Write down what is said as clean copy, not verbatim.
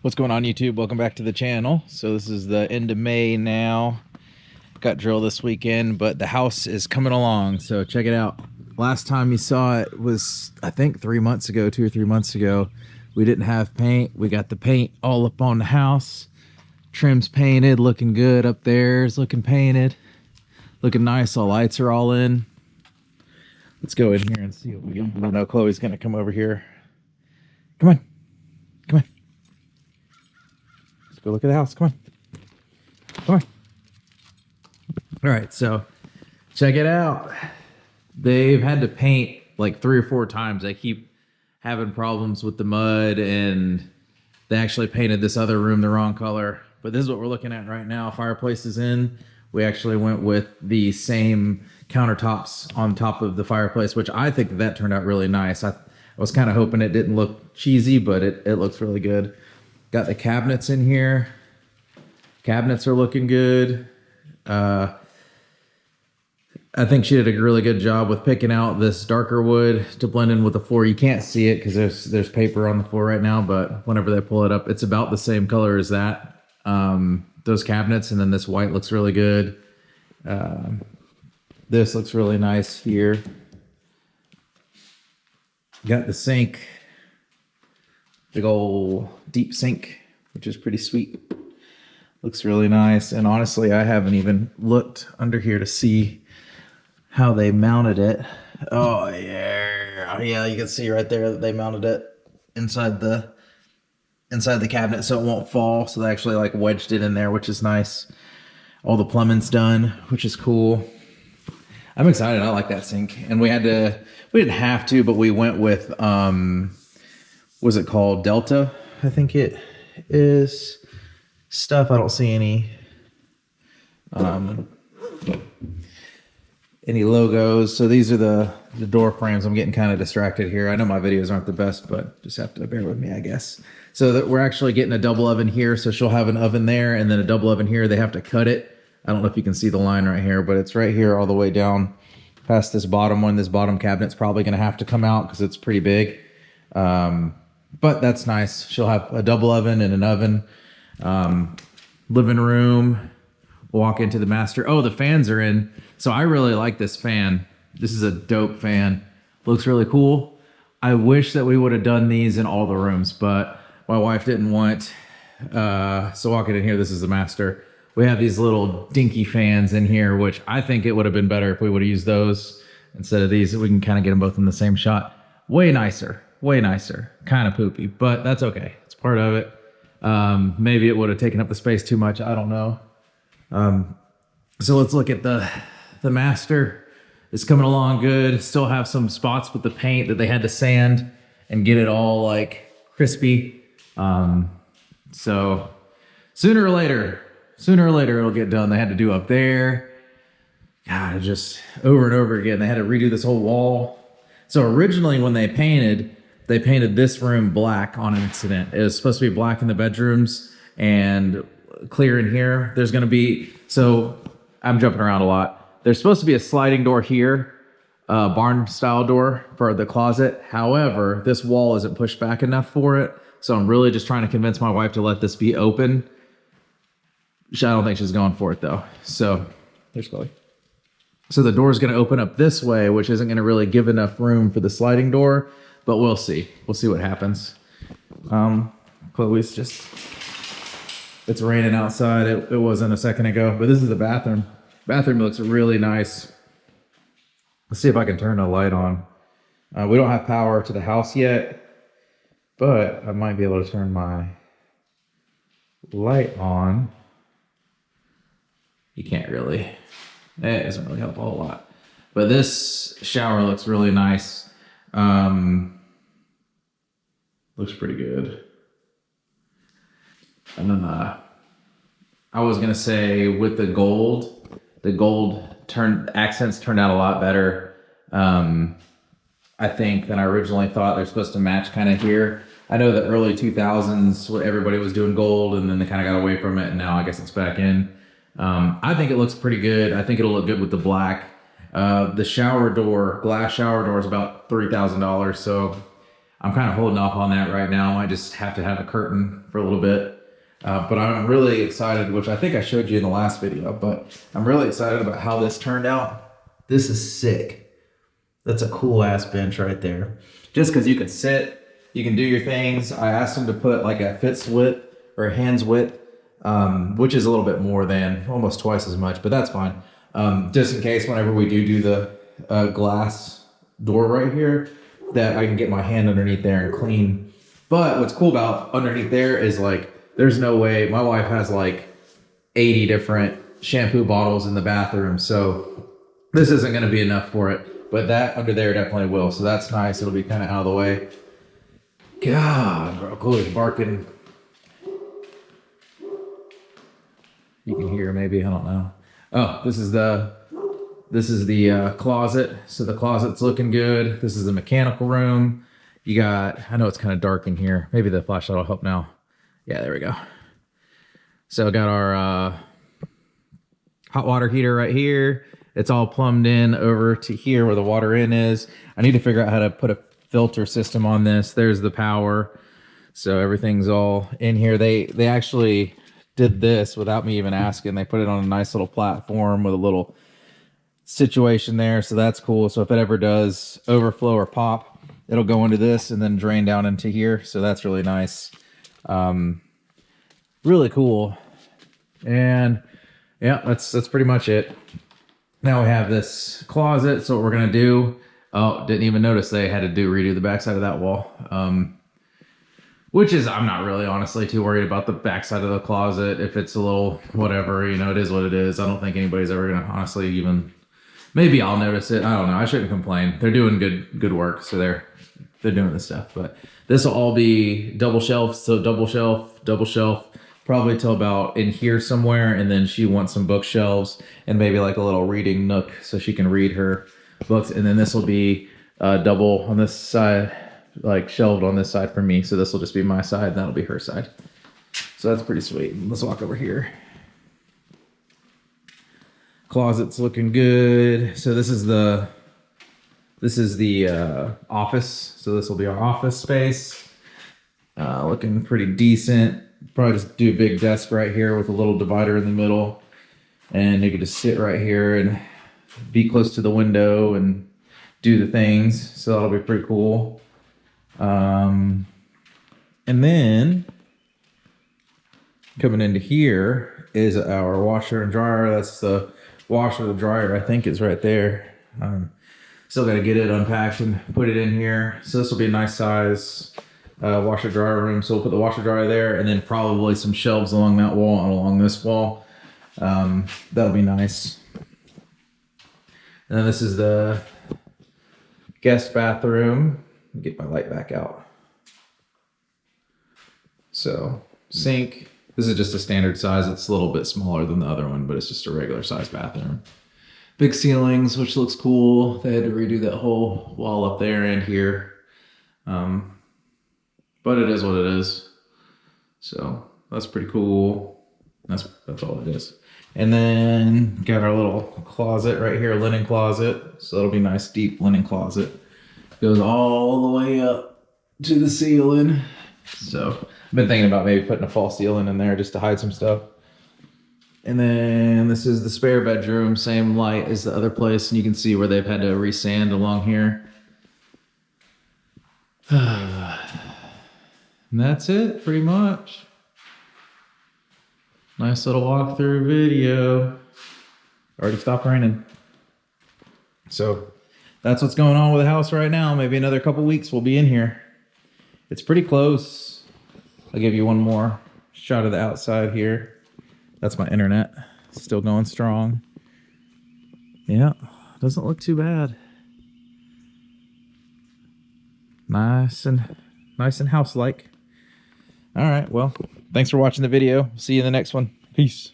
What's going on, YouTube? Welcome back to the channel. So this is the end of May now. Got drill this weekend, but the house is coming along, so check it out. Last time you saw it was, I think, 3 months ago, 2 or 3 months ago. We didn't have paint. We got the paint all up on the house. Trim's painted, looking good. Up there's looking painted. Looking nice. All lights are all in. Let's go in here and see what we got. I know Chloe's gonna come over here. Come on. Come on. Let's go look at the house. Come on. Come on. All right, so check it out. They've had to paint like 3 or 4 times. They keep having problems with the mud, and they actually painted this other room the wrong color. But this is what we're looking at right now. Fireplace is in. We actually went with the same countertops on top of the fireplace, which I think that turned out really nice. I was kind of hoping it didn't look cheesy, but it looks really good. Got the cabinets in here. Cabinets are looking good. I think she did a really good job with picking out this darker wood to blend in with the floor. You can't see it because there's paper on the floor right now, but whenever they pull it up, it's about the same color as that. Those cabinets, and then this white looks really good. This looks really nice here. Got the sink, big old deep sink, which is pretty sweet. Looks really nice. And honestly, I haven't even looked under here to see how they mounted it. Oh yeah. Oh yeah, you can see right there that they mounted it inside the cabinet so it won't fall. So they actually like wedged it in there, which is nice. All the plumbing's done, which is cool. I'm excited. I like that sink. And we didn't have to, but we went with was it called Delta? I think it is. Stuff. I don't see any logos. So these are the door frames. I'm getting kind of distracted here. I know my videos aren't the best, but just have to bear with me, I guess. So that we're actually getting a double oven here. So she'll have an oven there and then a double oven here. They have to cut it. I don't know if you can see the line right here, but it's right here all the way down past this bottom one. This bottom cabinet's probably going to have to come out because it's pretty big. But that's nice. She'll have a double oven and an oven. Living room, walk into the master. Oh, the fans are in. So I really like this fan. This is a dope fan. Looks really cool. I wish that we would have done these in all the rooms, but my wife didn't want. So walking in here, this is the master. We have these little dinky fans in here, which I think it would have been better if we would have used those instead of these. We can kind of get them both in the same shot. Way nicer, way nicer. Kind of poopy, but that's okay. It's part of it. Maybe it would have taken up the space too much. I don't know. So let's look at the master. It's coming along good. Still have some spots with the paint that they had to sand and get it all like crispy. So sooner or later it'll get done. They had to do up there. God, just over and over again. They had to redo this whole wall. So originally when they painted this room black on accident. It was supposed to be black in the bedrooms and clear in here. There's going to be, so I'm jumping around a lot. There's supposed to be a sliding door here, barn style door for the closet. However, this wall isn't pushed back enough for it. So I'm really just trying to convince my wife to let this be open. I don't think she's going for it though. So there's Chloe. So the door is going to open up this way, which isn't going to really give enough room for the sliding door. But we'll see. We'll see what happens. Chloe's just... It's raining outside. It wasn't a second ago. But this is the bathroom. Bathroom looks really nice. Let's see if I can turn the light on. We don't have power to the house yet. But I might be able to turn my light on. You can't really. It doesn't really help a whole lot. But this shower looks really nice. Looks pretty good. I was gonna say with the gold accents turned out a lot better. I think than I originally thought. They're supposed to match kind of here. I know the early 2000s, everybody was doing gold, and then they kind of got away from it, and now I guess it's back in. I think it looks pretty good. I think it'll look good with the black. The shower door, glass shower door, is about $3,000, so I'm kind of holding off on that right now. I might just have to have a curtain for a little bit. But I'm really excited, which I think I showed you in the last video, but I'm really excited about how this turned out. This is sick. That's a cool ass bench right there. Just because you can sit, you can do your things. I asked them to put like a fist width or a hand's width, which is a little bit more than, almost twice as much, but that's fine. Just in case whenever we do the glass door right here, that I can get my hand underneath there and clean. But what's cool about underneath there is like, there's no way, my wife has like 80 different shampoo bottles in the bathroom, so this isn't gonna be enough for it, but that under there definitely will, so that's nice. It'll be kind of out of the way. God, bro, Chloe's barking. You can hear maybe, I don't know. Oh, this is the closet. So the closet's looking good. This is the mechanical room. You got, I know it's kind of dark in here. Maybe the flashlight will help now. Yeah, there we go. So I got our hot water heater right here. It's all plumbed in over to here where the water in is. I need to figure out how to put a filter system on this. There's the power. So everything's all in here. They actually did this without me even asking. They put it on a nice little platform with a little situation there, so that's cool. So if it ever does overflow or pop, it'll go into this and then drain down into here, so that's really nice. Really cool. And yeah, that's pretty much it. Now we have this closet. So what we're gonna do, oh, didn't even notice they had to redo the backside of that wall, which is, I'm not really honestly too worried about the backside of the closet. If it's a little whatever, you know, it is what it is. I don't think anybody's ever gonna honestly even, maybe I'll notice it. I don't know. I shouldn't complain. They're doing good work. So they're doing this stuff, but this will all be double shelf. So double shelf, probably till about in here somewhere. And then she wants some bookshelves and maybe like a little reading nook so she can read her books. And then this will be double on this side, like shelved on this side for me. So this will just be my side and that'll be her side. So that's pretty sweet. Let's walk over here. Closet's looking good. So this is the office. So this will be our office space. Looking pretty decent. Probably just do a big desk right here with a little divider in the middle. And you can just sit right here and be close to the window and do the things. So that'll be pretty cool. And then coming into here is our washer and dryer. That's the washer, the dryer, I think is right there. Still got to get it unpacked and put it in here. So this will be a nice size washer dryer room. So we'll put the washer dryer there and then probably some shelves along that wall and along this wall. That'll be nice. And then this is the guest bathroom. Get my light back out. So sink. This is just a standard size. It's a little bit smaller than the other one, but it's just a regular size bathroom. Big ceilings, which looks cool. They had to redo that whole wall up there and here. But it is what it is. So that's pretty cool. That's all it is. And then got our little closet right here, linen closet. So that'll be nice, deep linen closet. Goes all the way up to the ceiling. So I've been thinking about maybe putting a false ceiling in there just to hide some stuff. And then this is the spare bedroom, same light as the other place. And you can see where they've had to resand along here. And that's it, pretty much. Nice little walkthrough video. Already stopped raining. So that's what's going on with the house right now. Maybe another couple weeks we'll be in here. It's pretty close. I'll give you one more shot of the outside here. That's my internet. Still going strong. Yeah, doesn't look too bad. Nice and house-like. All right, well, thanks for watching the video. See you in the next one. Peace.